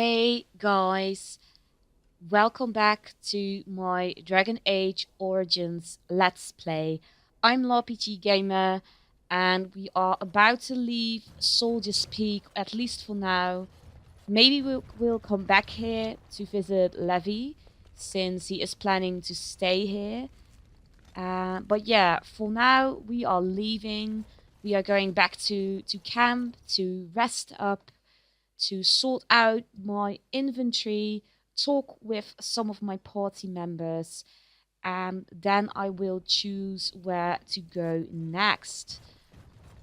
Hey guys, welcome back to my Dragon Age Origins Let's Play. I'm Larpg Gamer and we are about to leave Soldier's Peak, at least for now. Maybe we'll come back here to visit Levi, since he is planning to stay here. But yeah, for now we are leaving. We are going back to camp to rest up, to sort out my inventory, talk with some of my party members, and then I will choose where to go next.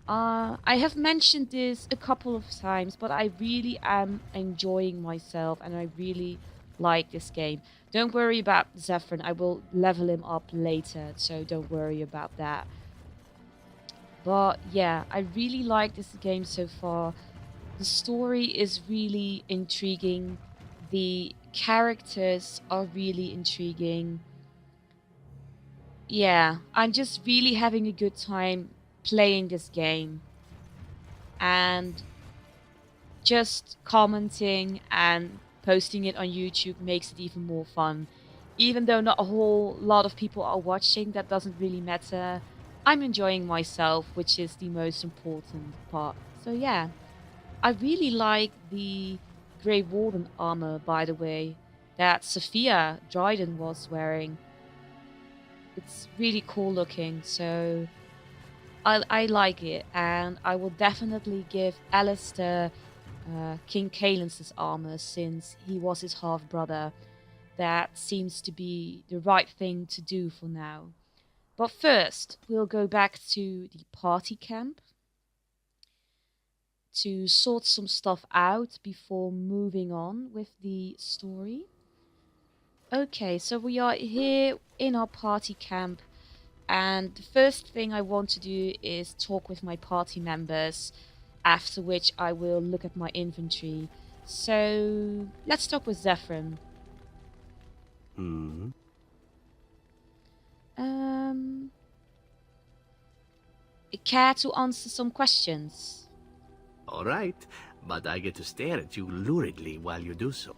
I have mentioned this a couple of times, but I really am enjoying myself and I really like this game. Don't worry about Zephyrin, I will level him up later, so don't worry about that. But yeah, I really like this game so far. The story is really intriguing. The characters are really intriguing. Yeah, I'm just really having a good time playing this game. And just commenting and posting it on YouTube makes it even more fun. Even though not a whole lot of people are watching, that doesn't really matter. I'm enjoying myself, which is the most important part. So yeah. I really like the Grey Warden armor, by the way, that Sophia Dryden was wearing. It's really cool looking, so I like it, and I will definitely give Alistair King Kaelin's armor, since he was his half-brother. That seems to be the right thing to do for now. But first, we'll go back to the party camp to sort some stuff out before moving on with the story. Okay, so we are here in our party camp, and the first thing I want to do is talk with my party members, after which I will look at my inventory. So let's talk with Zephyrin. Hmm. Um, Care to answer some questions? All right, but I get to stare at you luridly while you do so.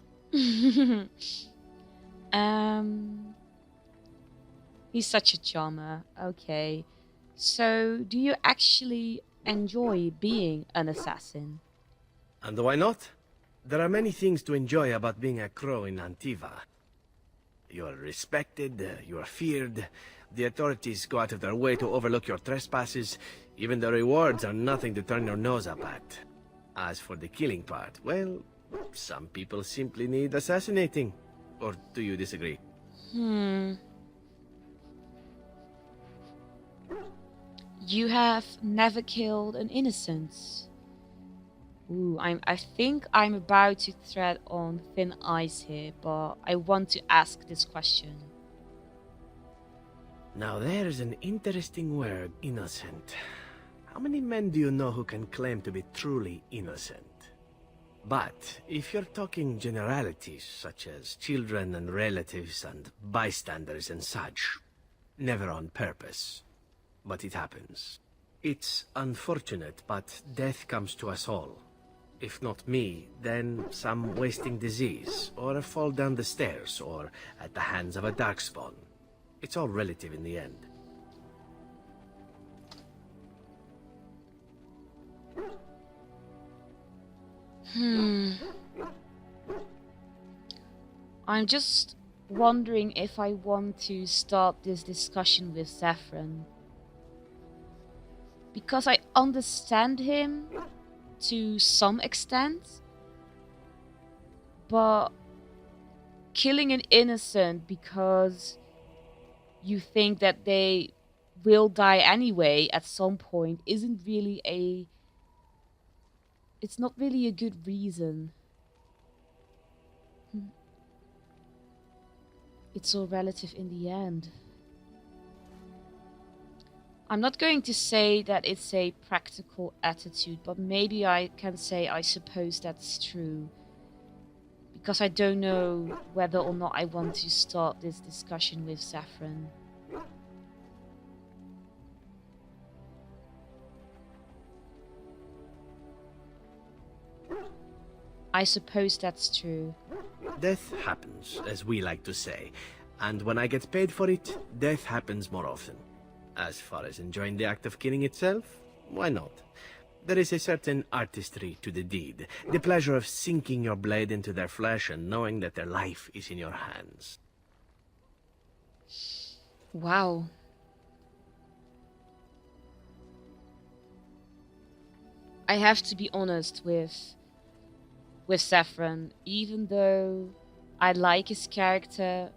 um, He's such a charmer. Okay. So, do you actually enjoy being an assassin? And why not? There are many things to enjoy about being a crow in Antiva. You are respected, you are feared, the authorities go out of their way to overlook your trespasses, even the rewards are nothing to turn your nose up at. As for the killing part, well, some people simply need assassinating. Or do you disagree? You have never killed an innocent. Ooh, I think I'm about to tread on thin ice here, but I want to ask this question. Now there's an interesting word, innocent. How many men do you know who can claim to be truly innocent? But if you're talking generalities, such as children and relatives and bystanders and such, never on purpose. But it happens. It's unfortunate, but death comes to us all. If not me, then some wasting disease, or a fall down the stairs, or at the hands of a darkspawn. It's all relative in the end. I'm just wondering if I want to start this discussion with Zephyrin. Because I understand him to some extent, but killing an innocent because you think that they will die anyway at some point isn't really it's not really a good reason. It's all relative in the end. I'm not going to say that it's a practical attitude, but maybe I can say I suppose that's true. Because I don't know whether or not I want to start this discussion with Zephyrin. I suppose that's true. Death happens, as we like to say, and when I get paid for it, death happens more often. As far as enjoying the act of killing itself, why not? There is a certain artistry to the deed, the pleasure of sinking your blade into their flesh and knowing that their life is in your hands. Wow. I have to be honest with Saffron. Even though I like his character,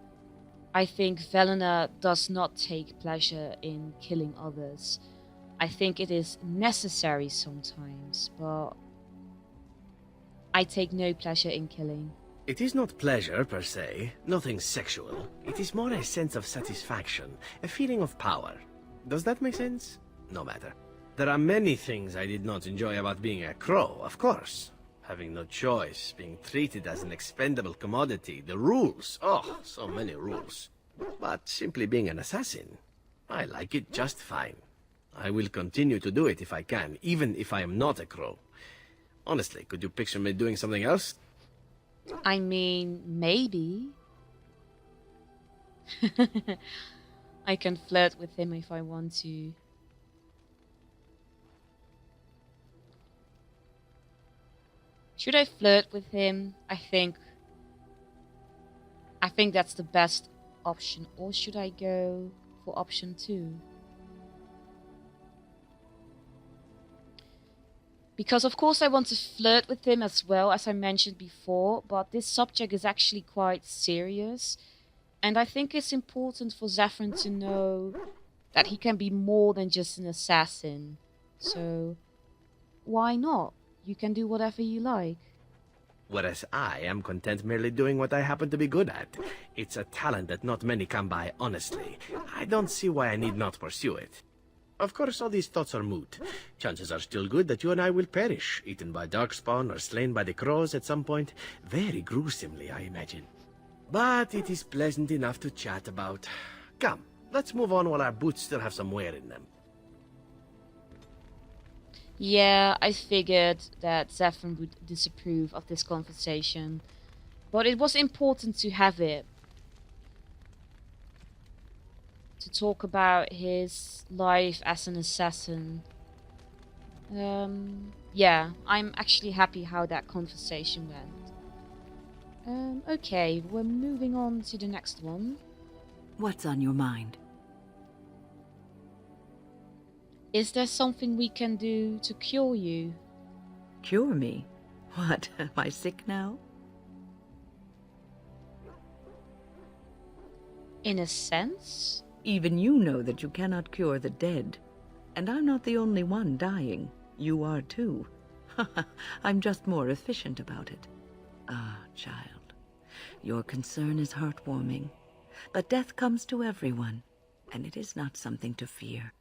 I think Velena does not take pleasure in killing others. I think it is necessary sometimes, but I take no pleasure in killing. It is not pleasure per se, nothing sexual. It is more a sense of satisfaction, a feeling of power. Does that make sense? No matter. There are many things I did not enjoy about being a crow, of course. Having no choice, being treated as an expendable commodity, the rules, oh, so many rules. But simply being an assassin, I like it just fine. I will continue to do it if I can, even if I am not a crow. Honestly, could you picture me doing something else? I mean, maybe. I can flirt with him if I want to. Should I flirt with him? I think that's the best option. Or should I go for option 2? Because of course I want to flirt with him as well, as I mentioned before, but this subject is actually quite serious. And I think it's important for Zephyrin to know that he can be more than just an assassin. So, why not? You can do whatever you like. Whereas I am content merely doing what I happen to be good at. It's a talent that not many come by, honestly. I don't see why I need not pursue it. Of course, all these thoughts are moot. Chances are still good that you and I will perish, eaten by darkspawn or slain by the crows at some point. Very gruesomely, I imagine. But it is pleasant enough to chat about. Come, let's move on while our boots still have some wear in them. Yeah, I figured that Zephyrin would disapprove of this conversation. But it was important to have it. To talk about his life as an assassin. Yeah, I'm actually happy how that conversation went. Okay, we're moving on to the next one. What's on your mind? Is there something we can do to cure you? Cure me? What, am I sick now? In a sense? Even you know that you cannot cure the dead. And I'm not the only one dying. You are too. I'm just more efficient about it. Ah, child, your concern is heartwarming. But death comes to everyone, and it is not something to fear.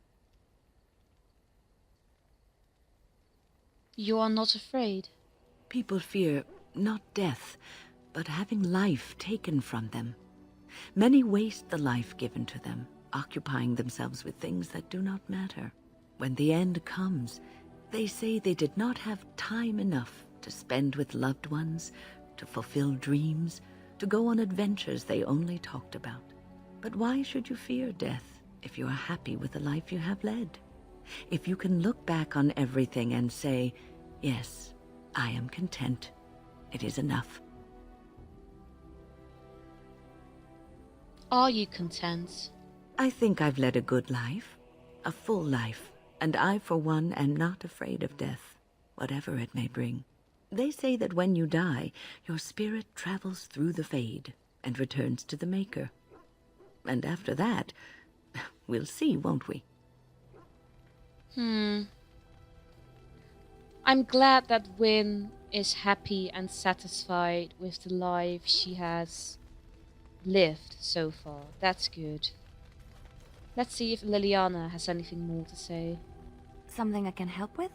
You are not afraid? People fear not death, but having life taken from them. Many waste the life given to them, occupying themselves with things that do not matter. When the end comes, they say they did not have time enough to spend with loved ones, to fulfill dreams, to go on adventures they only talked about. But why should you fear death if you are happy with the life you have led? If you can look back on everything and say, yes, I am content. It is enough. Are you content? I think I've led a good life, a full life, and I, for one, am not afraid of death, whatever it may bring. They say that when you die, your spirit travels through the fade and returns to the Maker. And after that, we'll see, won't we? I'm glad that Wynne is happy and satisfied with the life she has lived so far. That's good. Let's see if Liliana has anything more to say. Something I can help with?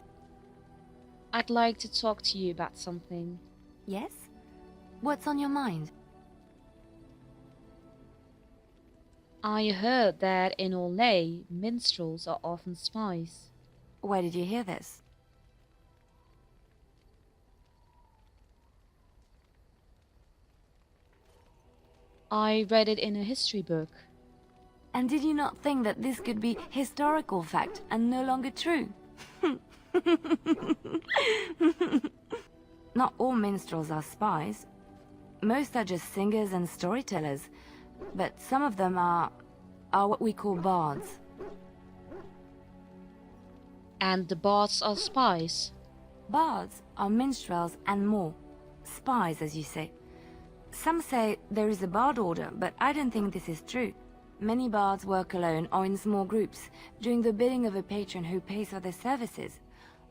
I'd like to talk to you about something. Yes? What's on your mind? I heard that in Orlais, minstrels are often spies. Where did you hear this? I read it in a history book. And did you not think that this could be historical fact and no longer true? Not all minstrels are spies. Most are just singers and storytellers, but some of them are what we call bards. And the bards are spies. Bards are minstrels and more. Spies, as you say. Some say there is a bard order, but I don't think this is true. Many bards work alone or in small groups, doing the bidding of a patron who pays for their services.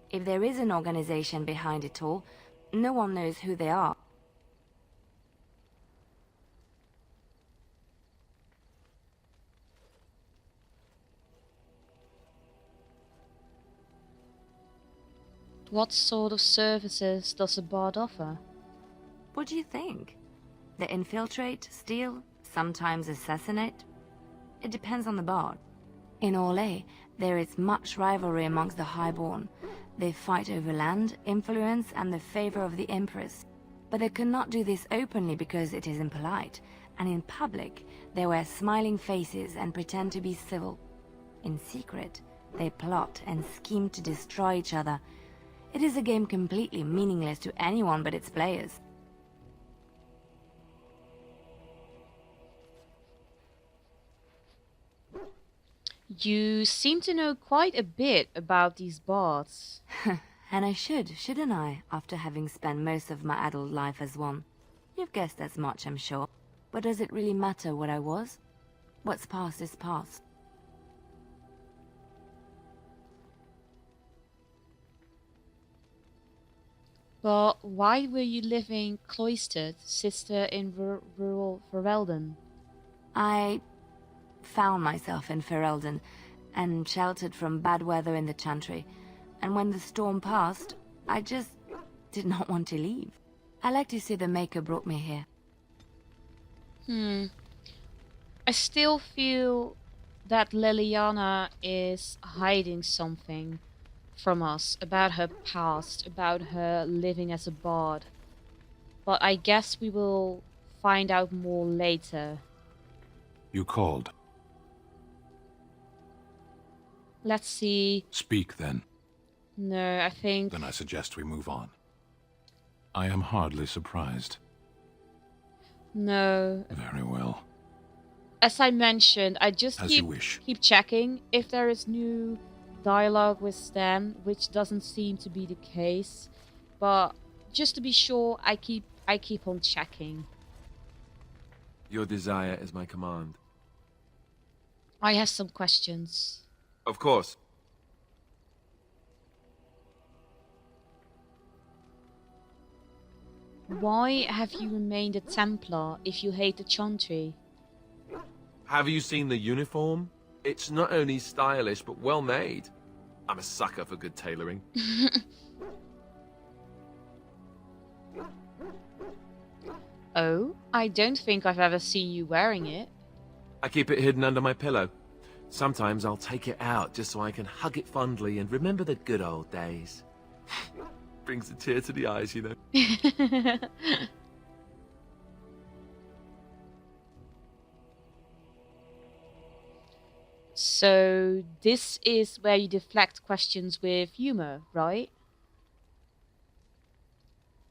If there is an organization behind it all, no one knows who they are. What sort of services does a bard offer? What do you think? They infiltrate, steal, sometimes assassinate? It depends on the bard. In Orlais, there is much rivalry amongst the highborn. They fight over land, influence, and the favor of the Empress. But they cannot do this openly because it is impolite, and in public, they wear smiling faces and pretend to be civil. In secret, they plot and scheme to destroy each other. It is a game completely meaningless to anyone but its players. You seem to know quite a bit about these bards. And I shouldn't I, after having spent most of my adult life as one? You've guessed as much, I'm sure. But does it really matter what I was? What's past is past. But why were you living cloistered, sister, in rural Ferelden? I found myself in Ferelden and sheltered from bad weather in the Chantry. And when the storm passed, I just did not want to leave. I like to see the Maker brought me here. I still feel that Liliana is hiding something from us about her past, about her living as a bard. But I guess we will find out more later. You called. Let's see. Speak then. No, I think... Then I suggest we move on. I am hardly surprised. No. Very well. As I mentioned, I just As you wish. keep checking if there is new dialogue with Stan, which doesn't seem to be the case. But just to be sure, I keep on checking. Your desire is my command. I have some questions. Of course. Why have you remained a Templar if you hate the Chantry? Have you seen the uniform? It's not only stylish, but well made. I'm a sucker for good tailoring. Oh, I don't think I've ever seen you wearing it. I keep it hidden under my pillow. Sometimes I'll take it out just so I can hug it fondly and remember the good old days. Brings a tear to the eyes, you know. So this is where you deflect questions with humor, right?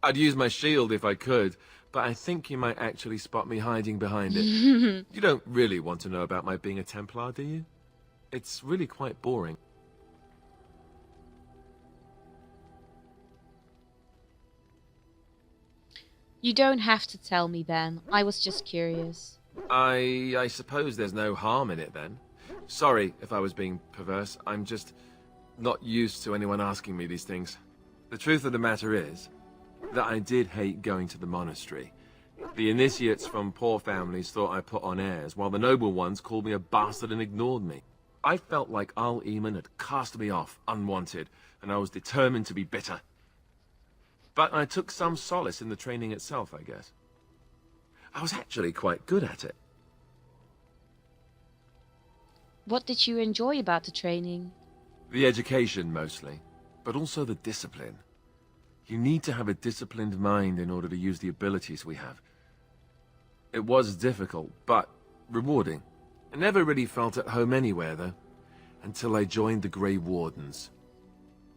I'd use my shield if I could, but I think you might actually spot me hiding behind it. You don't really want to know about my being a Templar, do you? It's really quite boring. You don't have to tell me then. I was just curious. I suppose there's no harm in it then. Sorry if I was being perverse. I'm just not used to anyone asking me these things. The truth of the matter is that I did hate going to the monastery. The initiates from poor families thought I put on airs, while the noble ones called me a bastard and ignored me. I felt like Al-Eamon had cast me off, unwanted, and I was determined to be bitter. But I took some solace in the training itself, I guess. I was actually quite good at it. What did you enjoy about the training? The education, mostly, but also the discipline. You need to have a disciplined mind in order to use the abilities we have. It was difficult, but rewarding. I never really felt at home anywhere, though, until I joined the Grey Wardens.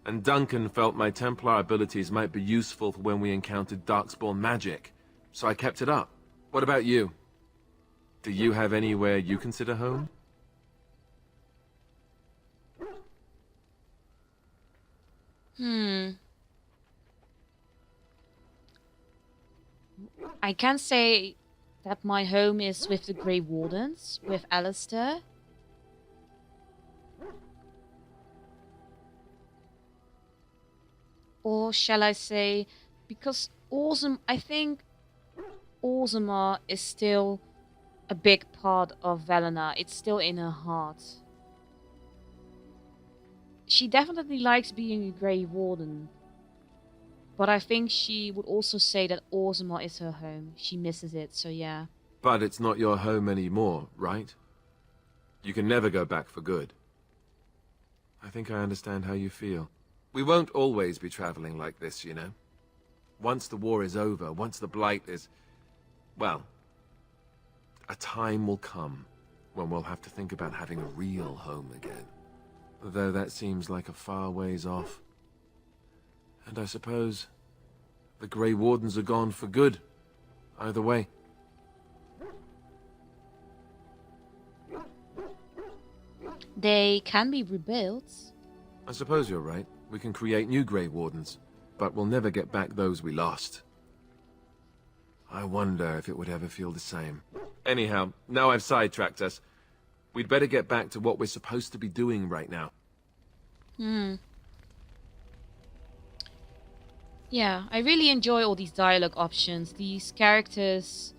And Duncan felt my Templar abilities might be useful for when we encountered Darkspawn magic, so I kept it up. What about you? Do you have anywhere you consider home? I can say that my home is with the Grey Wardens, with Alistair. Or shall I say, because I think Orzammar is still a big part of Velena. It's still in her heart. She definitely likes being a Grey Warden. But I think she would also say that Orzammar is her home. She misses it, so yeah. But it's not your home anymore, right? You can never go back for good. I think I understand how you feel. We won't always be traveling like this, you know. Once the war is over, once the Blight is... well, a time will come when we'll have to think about having a real home again. Though that seems like a far ways off. And I suppose the Grey Wardens are gone for good, either way. They can be rebuilt. I suppose you're right. We can create new Grey Wardens, but we'll never get back those we lost. I wonder if it would ever feel the same. Anyhow, now I've sidetracked us. We'd better get back to what we're supposed to be doing right now. Yeah, I really enjoy all these dialogue options. These characters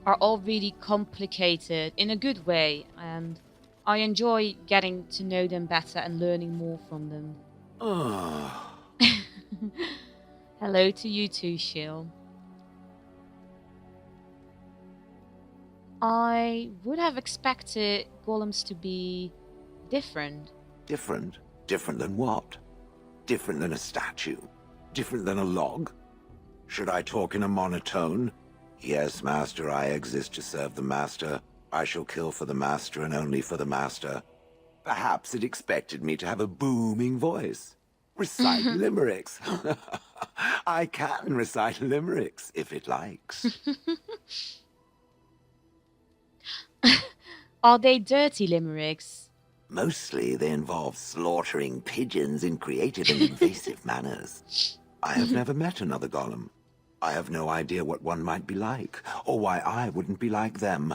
are all really complicated in a good way, and I enjoy getting to know them better and learning more from them. Oh. Hello to you too, Shill. I would have expected golems to be different. Different? Different than what? Different than a statue? Different than a log? Should I talk in a monotone? Yes, master, I exist to serve the master. I shall kill for the master and only for the master. Perhaps it expected me to have a booming voice. Recite limericks. I can recite limericks, if it likes. Are they dirty limericks? Mostly they involve slaughtering pigeons in creative and invasive manners. I have never met another golem. I have no idea what one might be like, or why I wouldn't be like them.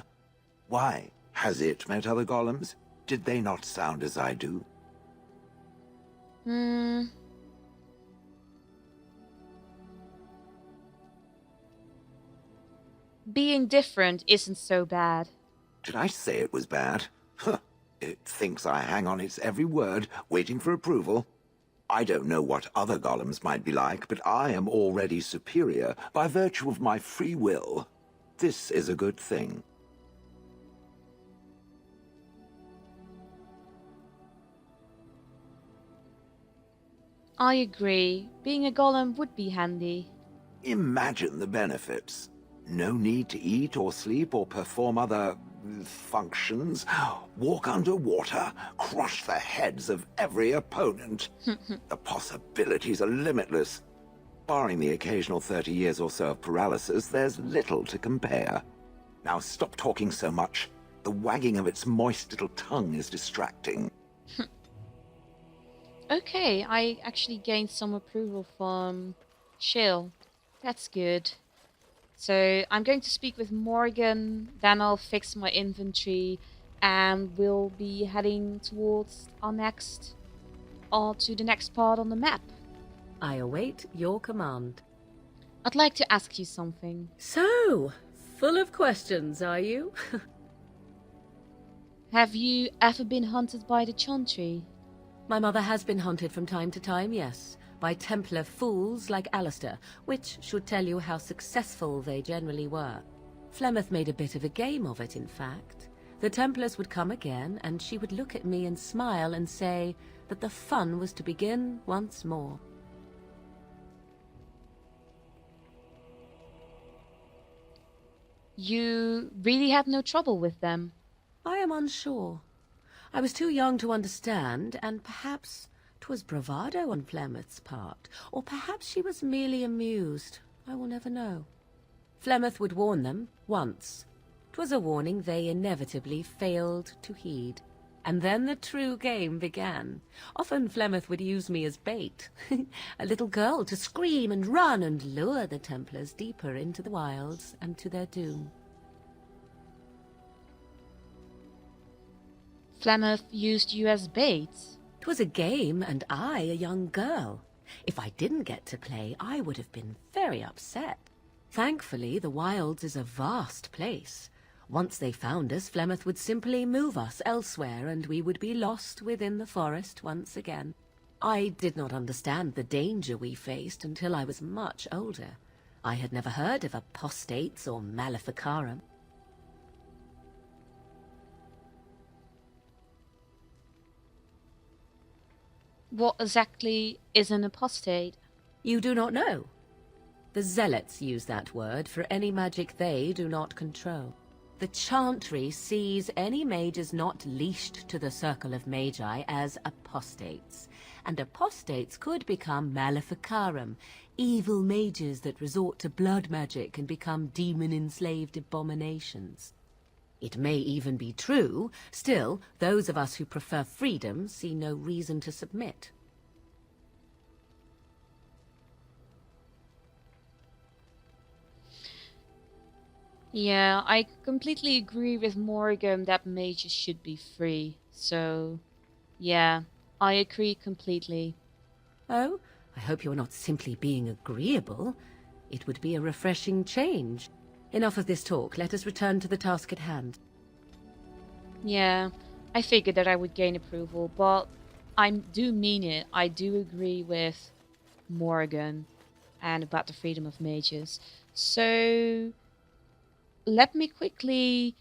Why? Has it met other golems? Did they not sound as I do? Being different isn't so bad. Did I say it was bad? Huh. It thinks I hang on its every word, waiting for approval. I don't know what other golems might be like, but I am already superior by virtue of my free will. This is a good thing. I agree. Being a golem would be handy. Imagine the benefits. No need to eat or sleep or perform other functions. Walk underwater, crush the heads of every opponent. The possibilities are limitless. Barring the occasional 30 years or so of paralysis, there's little to compare. Now stop talking so much. The wagging of its moist little tongue is distracting. Okay, I actually gained some approval from Shill. That's good. So I'm going to speak with Morgan, then I'll fix my inventory, and we'll be heading towards to the next part on the map. I await your command. I'd like to ask you something. So, full of questions, are you? Have you ever been hunted by the Chantry? My mother has been hunted from time to time, yes, by Templar fools like Alistair, which should tell you how successful they generally were. Flemeth made a bit of a game of it, in fact. The Templars would come again, and she would look at me and smile and say that the fun was to begin once more. You really had no trouble with them? I am unsure. I was too young to understand, and perhaps 'twas bravado on Flemeth's part, or perhaps she was merely amused. I will never know. Flemeth would warn them, once. 'Twas a warning they inevitably failed to heed. And then the true game began. Often Flemeth would use me as bait, a little girl to scream and run and lure the Templars deeper into the wilds and to their doom. Flemeth used you as bait? 'Twas a game, and I a young girl. If I didn't get to play, I would have been very upset. Thankfully, the wilds is a vast place. Once they found us, Flemeth would simply move us elsewhere, and we would be lost within the forest once again. I did not understand the danger we faced until I was much older. I had never heard of apostates or maleficarum. What exactly is an apostate? You do not know? The zealots use that word for any magic they do not control. The Chantry sees any mages not leashed to the Circle of Magi as apostates, and apostates could become maleficarum, evil mages that resort to blood magic and become demon-enslaved abominations. It may even be true, still, those of us who prefer freedom see no reason to submit. Yeah, I completely agree with Morgan that mages should be free. So, yeah, I agree completely. Oh, I hope you're not simply being agreeable. It would be a refreshing change. Enough of this talk. Let us return to the task at hand. Yeah, I figured that I would gain approval, but I do mean it. I do agree with Morgan and about the freedom of mages. So, let me quickly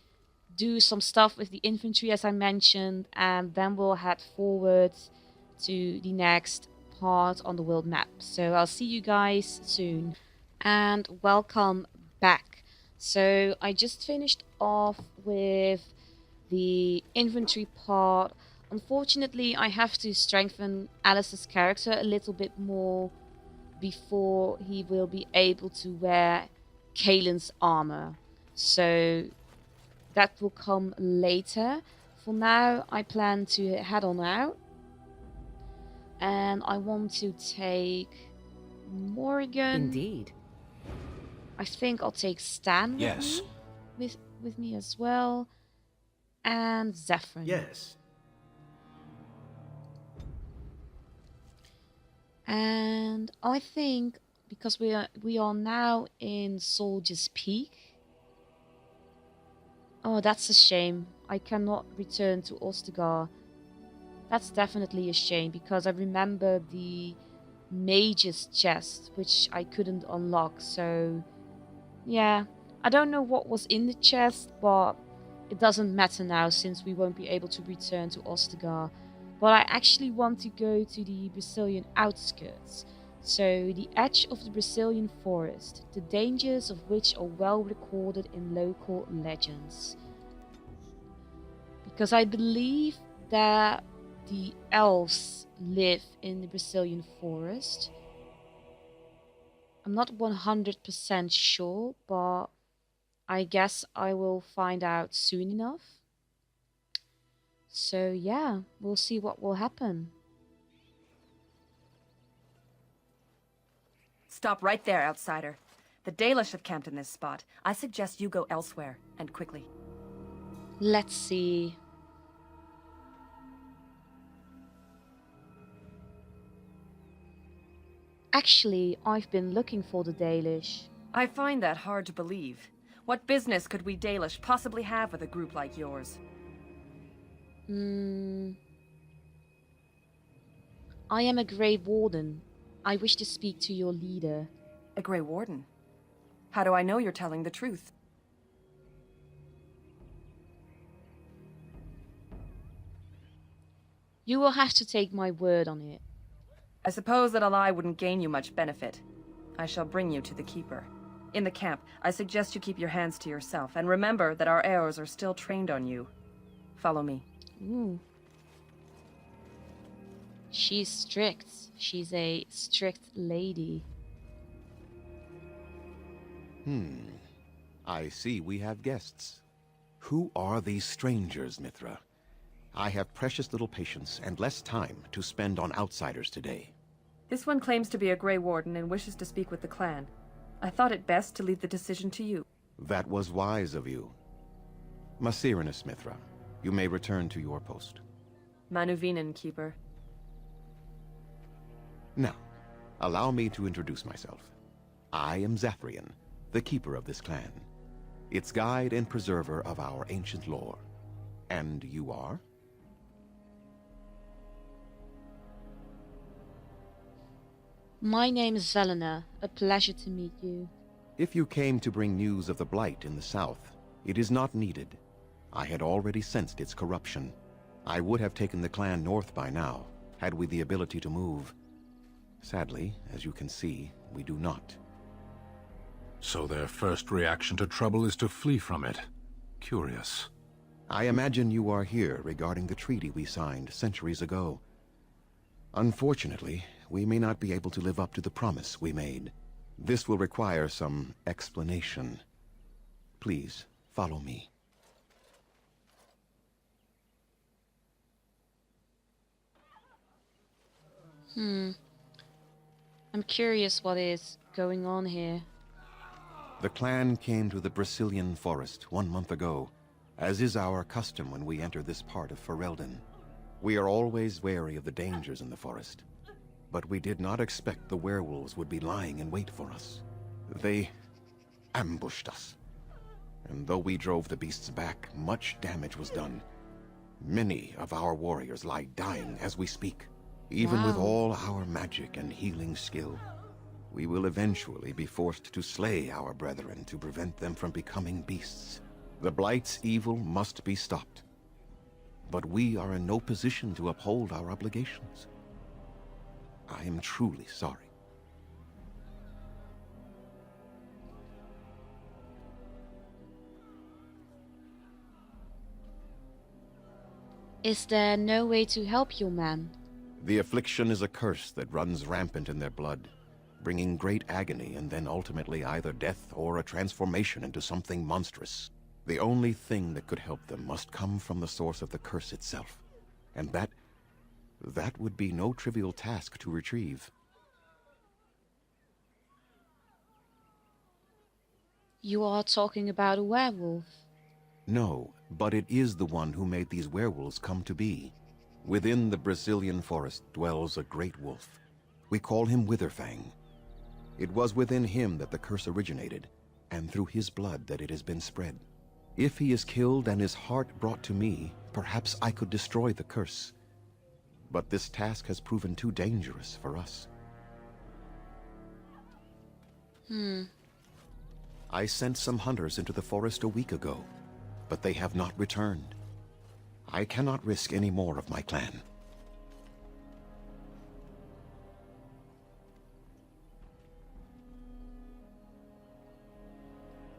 do some stuff with the infantry as I mentioned, and then we'll head forward to the next part on the world map. So I'll see you guys soon. And welcome back. So I just finished off with the infantry part. Unfortunately, I have to strengthen Alice's character a little bit more before he will be able to wear Kaelin's armor. So that will come later. For now, I plan to head on out. And I want to take Morgan. Indeed. I think I'll take Stan Yes. with me as well. And Zephyrin. Yes. And I think because we are now in Soldier's Peak. Oh, that's a shame. I cannot return to Ostagar. That's definitely a shame because I remember the mage's chest, which I couldn't unlock. So, yeah, I don't know what was in the chest, but it doesn't matter now since we won't be able to return to Ostagar. But I actually want to go to the Brazilian outskirts. So, the edge of the Brazilian forest, the dangers of which are well recorded in local legends. Because I believe that the elves live in the Brazilian forest. I'm not 100% sure, but I guess I will find out soon enough. So yeah, we'll see what will happen. Stop right there, outsider. The Dalish have camped in this spot. I suggest you go elsewhere, and quickly. Let's see. Actually, I've been looking for the Dalish. I find that hard to believe. What business could we Dalish possibly have with a group like yours? I am a Grey Warden. I wish to speak to your leader. A Grey Warden? How do I know you're telling the truth? You will have to take my word on it. I suppose that a lie wouldn't gain you much benefit. I shall bring you to the Keeper. In the camp, I suggest you keep your hands to yourself, and remember that our arrows are still trained on you. Follow me. Ooh. She's strict. She's a strict lady. I see we have guests. Who are these strangers, Mithra? I have precious little patience and less time to spend on outsiders today. This one claims to be a Grey Warden and wishes to speak with the clan. I thought it best to leave the decision to you. That was wise of you. Masirinus, Mithra, you may return to your post. Manuvinen, Keeper. Now, allow me to introduce myself. I am Zathrian, the keeper of this clan, its guide and preserver of our ancient lore. And you are? My name is Zelena. A pleasure to meet you. If you came to bring news of the Blight in the south, it is not needed. I had already sensed its corruption. I would have taken the clan north by now, had we the ability to move. Sadly, as you can see, we do not. So their first reaction to trouble is to flee from it. Curious. I imagine you are here regarding the treaty we signed centuries ago. Unfortunately, we may not be able to live up to the promise we made. This will require some explanation. Please, follow me. I'm curious what is going on here. The clan came to the Brazilian forest 1 month ago, as is our custom when we enter this part of Ferelden. We are always wary of the dangers in the forest, but we did not expect the werewolves would be lying in wait for us. They ambushed us, and though we drove the beasts back, much damage was done. Many of our warriors lie dying as we speak. Even with all our magic and healing skill, we will eventually be forced to slay our brethren to prevent them from becoming beasts. The Blight's evil must be stopped. But we are in no position to uphold our obligations. I am truly sorry. Is there no way to help your men? The affliction is a curse that runs rampant in their blood, bringing great agony and then ultimately either death or a transformation into something monstrous. The only thing that could help them must come from the source of the curse itself. And that would be no trivial task to retrieve. You are talking about a werewolf? No, but it is the one who made these werewolves come to be. Within the Brazilian forest dwells a great wolf. We call him Witherfang. It was within him that the curse originated, and through his blood that it has been spread. If he is killed and his heart brought to me, perhaps I could destroy the curse. But this task has proven too dangerous for us. I sent some hunters into the forest a week ago, but they have not returned. I cannot risk any more of my clan.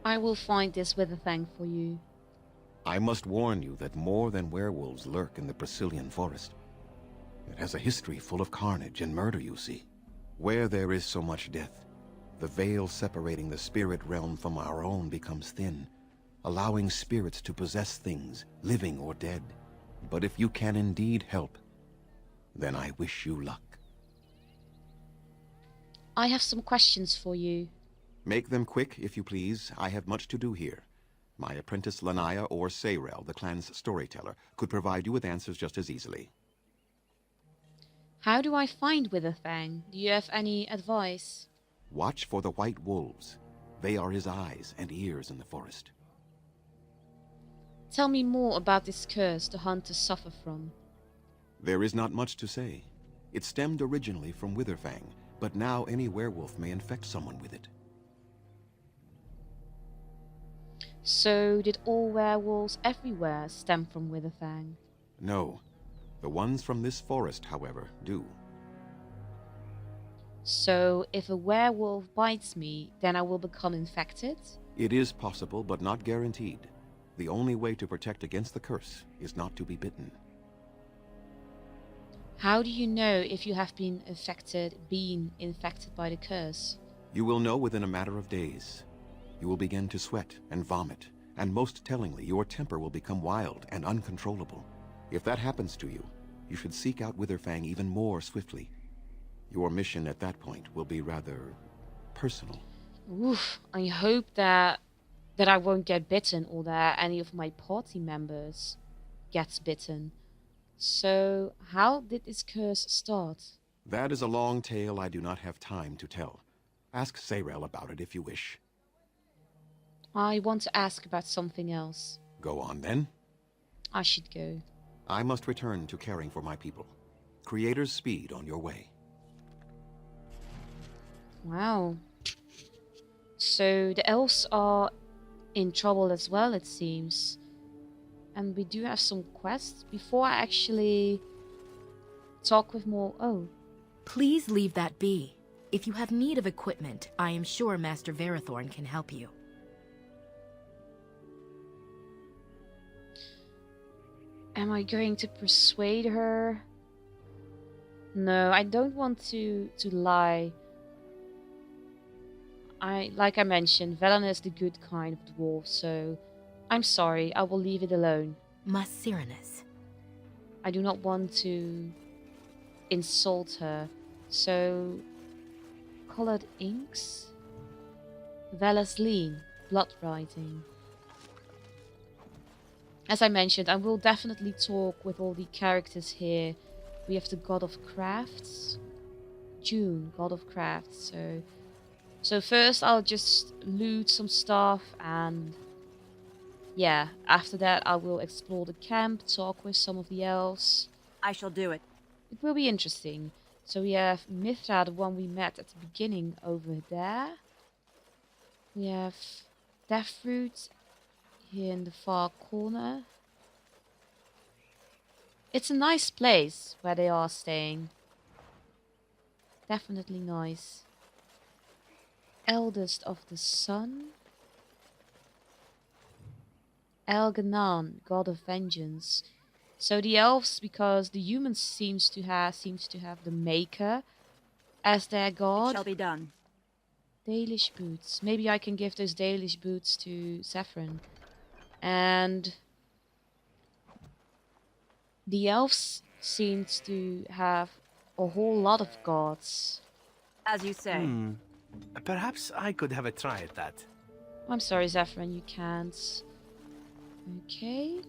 I will find this Witherfang for you. I must warn you that more than werewolves lurk in the Brazilian forest. It has a history full of carnage and murder, you see. Where there is so much death, the veil separating the spirit realm from our own becomes thin, allowing spirits to possess things, living or dead. But if you can indeed help, then I wish you luck. I have some questions for you. Make them quick, if you please. I have much to do here. My apprentice Lanaya or Sayrel, the clan's storyteller, could provide you with answers just as easily. How do I find Witherfang? Do you have any advice? Watch for the white wolves. They are his eyes and ears in the forest. Tell me more about this curse the hunters suffer from. There is not much to say. It stemmed originally from Witherfang, but now any werewolf may infect someone with it. So, did all werewolves everywhere stem from Witherfang? No. The ones from this forest, however, do. So if a werewolf bites me, then I will become infected? It is possible, but not guaranteed. The only way to protect against the curse is not to be bitten. How do you know if you have been infected by the curse? You will know within a matter of days. You will begin to sweat and vomit, and most tellingly, your temper will become wild and uncontrollable. If that happens to you, you should seek out Witherfang even more swiftly. Your mission at that point will be rather personal. Oof, I hope that I won't get bitten or that any of my party members gets bitten. So, how did this curse start? That is a long tale I do not have time to tell. Ask Sayrel about it if you wish. I want to ask about something else. Go on then. I should go. I must return to caring for my people. Creator's speed on your way. Wow. So the elves are in trouble as well, it seems. And we do have some quests. Before I actually talk with more... Oh. Please leave that be. If you have need of equipment, I am sure Master Verathorn can help you. Am I going to persuade her? No, I don't want to lie. Like I mentioned, Velen is the good kind of dwarf, so I'm sorry, I will leave it alone. Masiranis. I do not want to insult her, so colored inks? Velasleen, blood writing. As I mentioned, I will definitely talk with all the characters here. We have the God of Crafts, June, God of Crafts. So first I'll just loot some stuff, and yeah, after that I will explore the camp, talk with some of the elves. I shall do it. It will be interesting. So we have Mithra, the one we met at the beginning, over there. We have Deathroot here in the far corner. It's a nice place where they are staying. Definitely nice. Eldest of the Sun. Elganan, God of Vengeance. So the elves, because the humans seems to have the Maker as their god. It shall be done. Dalish boots. Maybe I can give those Dalish boots to Zephyrin. And the elves seems to have a whole lot of gods. As you say. Perhaps I could have a try at that. I'm sorry, Zephyrin, you can't. Okay.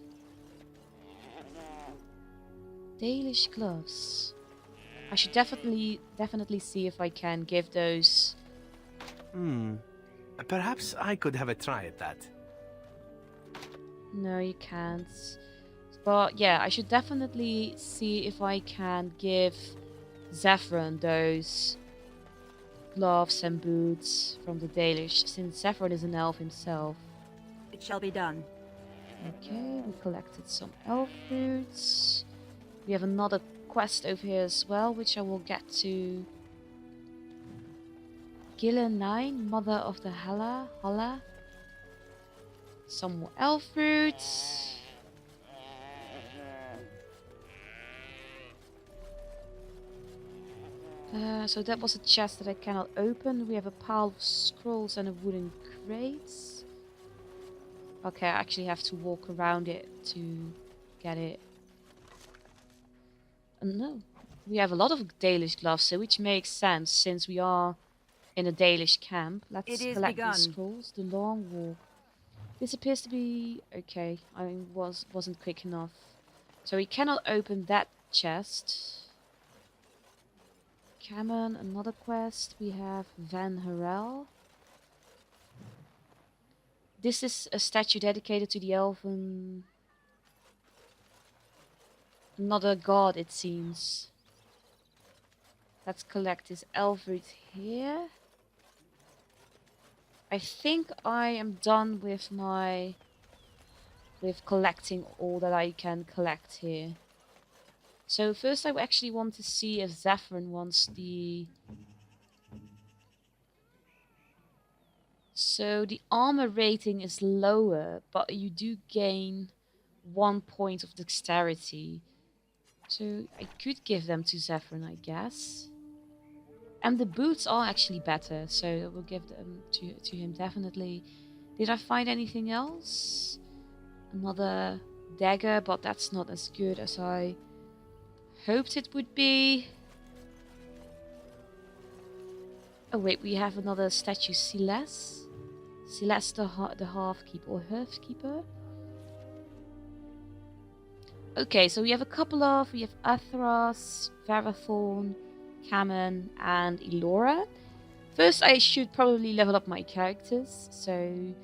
Dalish gloves. I should definitely see if I can give those. Perhaps I could have a try at that. No, you can't. But yeah, I should definitely see if I can give Zephyrin those gloves and boots from the Dalish, since Zephyrin is an elf himself. It shall be done. Okay, we collected some elf boots. We have another quest over here as well, which I will get to. Gillen 9, Mother of the Hala. Some more elf fruits. So that was a chest that I cannot open. We have a pile of scrolls and a wooden crate. Okay, I actually have to walk around it to get it. No, we have a lot of Dalish gloves, so which makes sense since we are in a Dalish camp. Let's collect the scrolls. The long walk. This appears to be okay. I wasn't quick enough, so we cannot open that chest. Cameron, another quest. We have Van Harel. This is a statue dedicated to the elven. Another god, it seems. Let's collect this elf root here. I think I am done with collecting all that I can collect here. So first I actually want to see if Zephyrin wants the So the armor rating is lower, but you do gain 1 point of dexterity. So I could give them to Zephyrin, I guess. And the boots are actually better, so I will give them to him definitely. Did I find anything else? Another dagger, but that's not as good as I hoped it would be. Oh wait, we have another statue, Celeste. Celeste the half-keeper or hearth-keeper. Okay, so we have Athras, Varathorn, Kamen, and Elora. First, I should probably level up my characters, so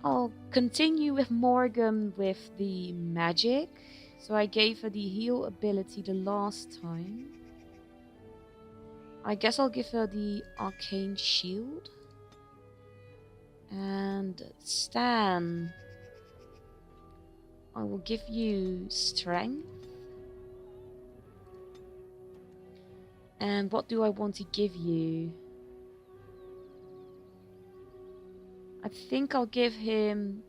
I'll continue with Morgan with the magic. So I gave her the heal ability the last time. I guess I'll give her the arcane shield. And Stan, I will give you strength. And what do I want to give you? I think I'll give him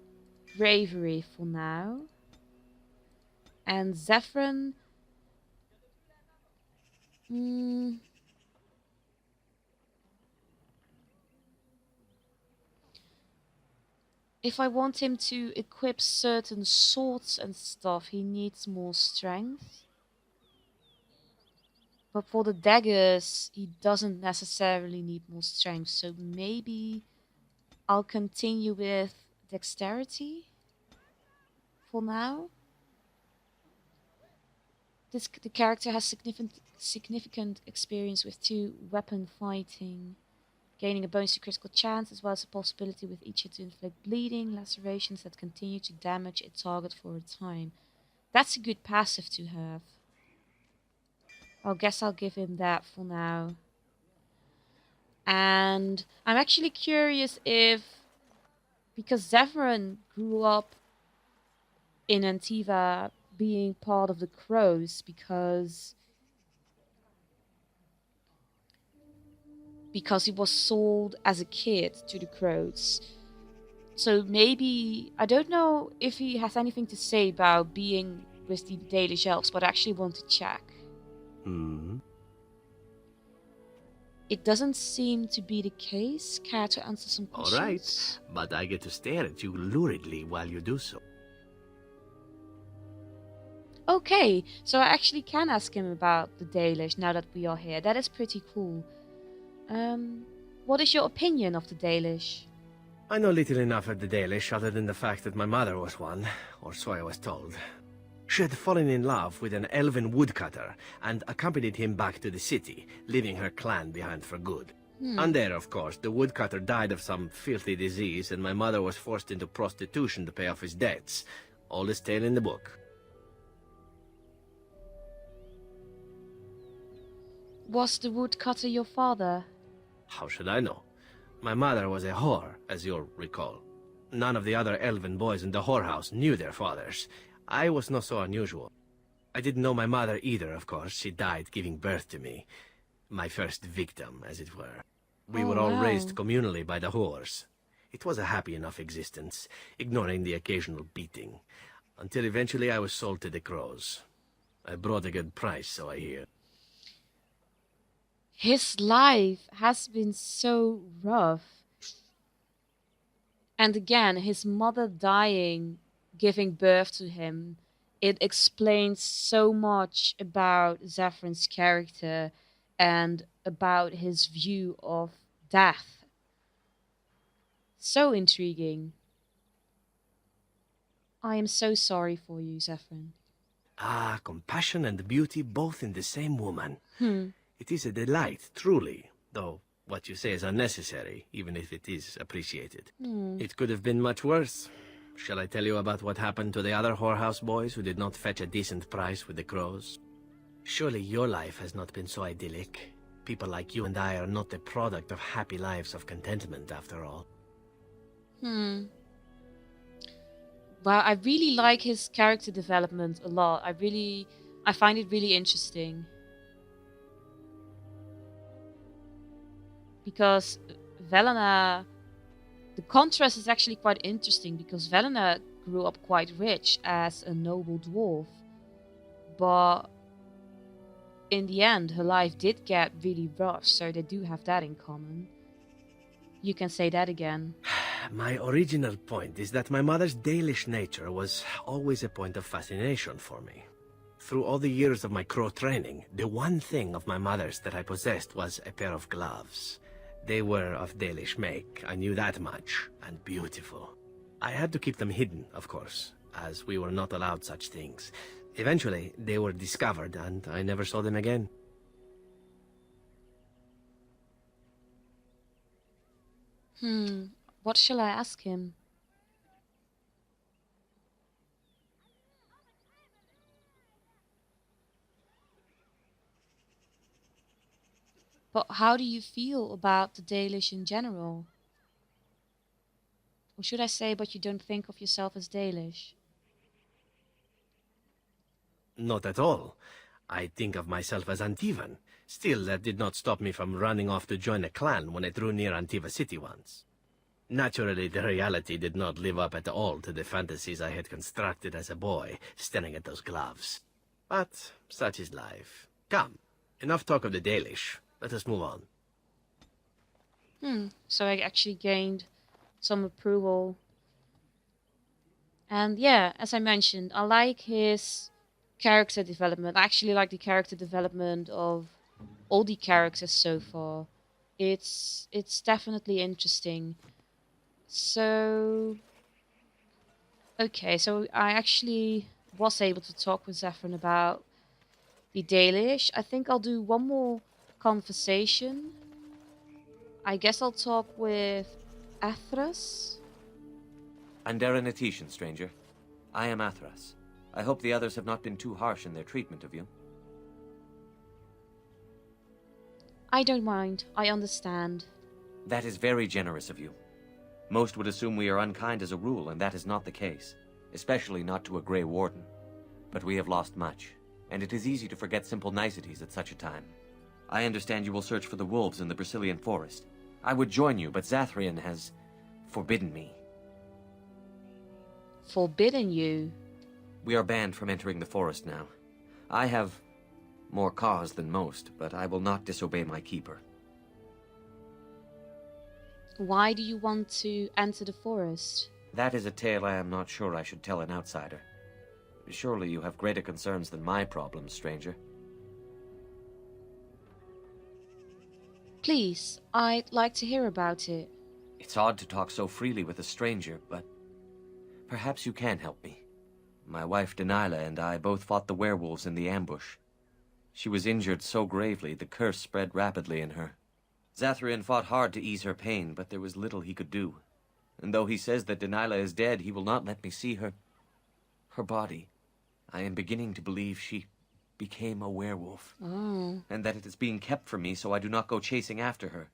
bravery for now. And Zephyrin, if I want him to equip certain swords and stuff, he needs more strength. But for the daggers, he doesn't necessarily need more strength. So maybe I'll continue with dexterity for now. The character has significant experience with 2 weapon fighting, gaining a bonus to critical chance, as well as a possibility with each hit to inflict bleeding, lacerations that continue to damage a target for a time. That's a good passive to have. I guess I'll give him that for now. And I'm actually curious if, because Zephyrin grew up in Antiva being part of the Crows, because he was sold as a kid to the Crows. So maybe, I don't know if he has anything to say about being with the Dalish Elves, but I actually want to check. It doesn't seem to be the case. Care to answer some questions? Alright, but I get to stare at you luridly while you do so. Okay, so I actually can ask him about the Dalish now that we are here. That is pretty cool. What is your opinion of the Dalish? I know little enough of the Dalish other than the fact that my mother was one, or so I was told. She had fallen in love with an elven woodcutter and accompanied him back to the city, leaving her clan behind for good. And there, of course, the woodcutter died of some filthy disease and my mother was forced into prostitution to pay off his debts. Oldest tale in the book. Was the woodcutter your father? How should I know? My mother was a whore, as you'll recall. None of the other elven boys in the whorehouse knew their fathers. I was not so unusual. I didn't know my mother either, of course. She died giving birth to me. My first victim, as it were. We were all raised communally by the whores. It was a happy enough existence, ignoring the occasional beating. Until eventually I was sold to the Crows. I brought a good price, so I hear. His life has been so rough. And again, his mother dying, giving birth to him, it explains so much about Zephyrin's character and about his view of death. So intriguing. I am so sorry for you, Zephyrin. Ah, compassion and beauty both in the same woman. It is a delight, truly, though what you say is unnecessary, even if it is appreciated. It could have been much worse. Shall I tell you about what happened to the other whorehouse boys who did not fetch a decent price with the Crows? Surely your life has not been so idyllic. People like you and I are not the product of happy lives of contentment, after all. Well, I really like his character development a lot. I find it really interesting. Because Velena the contrast is actually quite interesting because Velena grew up quite rich as a noble dwarf, but in the end her life did get really rough, so they do have that in common. You can say that again. My original point is that my mother's Dalish nature was always a point of fascination for me. Through all the years of my crow training, the one thing of my mother's that I possessed was a pair of gloves. They were of Dalish make, I knew that much, and beautiful. I had to keep them hidden, of course, as we were not allowed such things. Eventually, they were discovered, and I never saw them again. What shall I ask him? But how do you feel about the Dalish in general? Or should I say, but you don't think of yourself as Dalish? Not at all. I think of myself as Antivan. Still, that did not stop me from running off to join a clan when I drew near Antiva City once. Naturally, the reality did not live up at all to the fantasies I had constructed as a boy, staring at those gloves. But such is life. Come, enough talk of the Dalish. Let us move on. So I actually gained some approval. And yeah, as I mentioned, I like his character development. I actually like the character development of all the characters so far. It's definitely interesting. So okay, so I actually was able to talk with Zephyrin about the Dalish. I think I'll do one more conversation. I guess I'll talk with Athras. Andaranatitian, stranger. I am Athras. I hope the others have not been too harsh in their treatment of you. I don't mind. I understand. That is very generous of you. Most would assume we are unkind as a rule, and that is not the case. Especially not to a Grey Warden. But we have lost much, and it is easy to forget simple niceties at such a time. I understand you will search for the wolves in the Brazilian forest. I would join you, but Zathrian has forbidden me. Forbidden you? We are banned from entering the forest now. I have more cause than most, but I will not disobey my keeper. Why do you want to enter the forest? That is a tale I am not sure I should tell an outsider. Surely you have greater concerns than my problems, stranger. Please, I'd like to hear about it. It's odd to talk so freely with a stranger, but perhaps you can help me. My wife Daniela and I both fought the werewolves in the ambush. She was injured so gravely, the curse spread rapidly in her. Zathrian fought hard to ease her pain, but there was little he could do. And though he says that Daniela is dead, he will not let me see her body. I am beginning to believe she became a werewolf. Oh. And that it is being kept from me so I do not go chasing after her.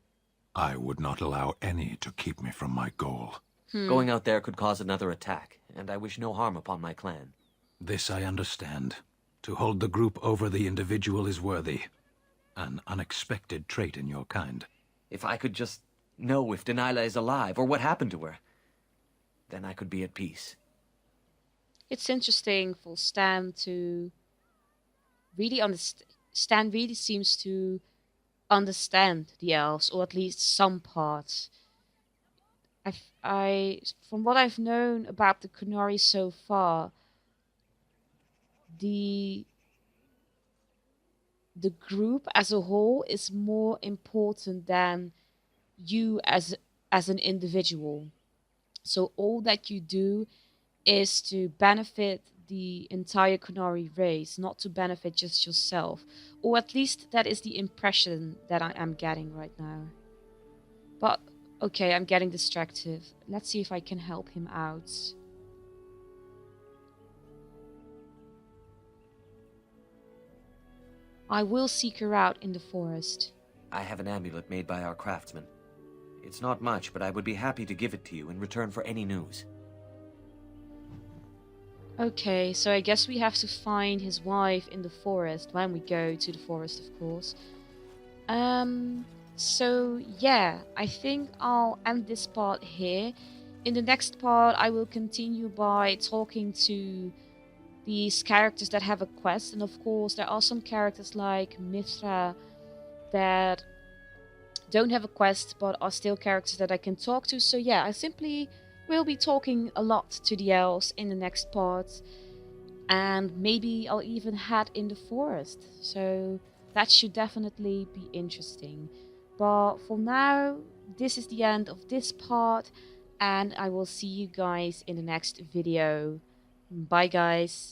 I would not allow any to keep me from my goal. Going out there could cause another attack, and I wish no harm upon my clan. This I understand. To hold the group over the individual is worthy. An unexpected trait in your kind. If I could just know if Daniela is alive, or what happened to her, then I could be at peace. It's interesting for Stan to really understand. Stan really seems to understand the elves, or at least some parts. From what I've known about the Qunari so far, the group as a whole is more important than you as an individual. So all that you do is to benefit the entire Qunari race, not to benefit just yourself. Or at least that is the impression that I am getting right now. But okay, I'm getting distracted. Let's see if I can help him out. I will seek her out in the forest. I have an amulet made by our craftsman. It's not much, but I would be happy to give it to you in return for any news. Okay, so I guess we have to find his wife in the forest when we go to the forest, of course. So yeah, I think I'll end this part here. In the next part, I will continue by talking to these characters that have a quest, and of course there are some characters like Mithra that don't have a quest but are still characters that I can talk to. So yeah, I simply will be talking a lot to the elves in the next part, and maybe I'll even head in the forest. So that should definitely be interesting. But for now, this is the end of this part, and I will see you guys in the next video. Bye guys.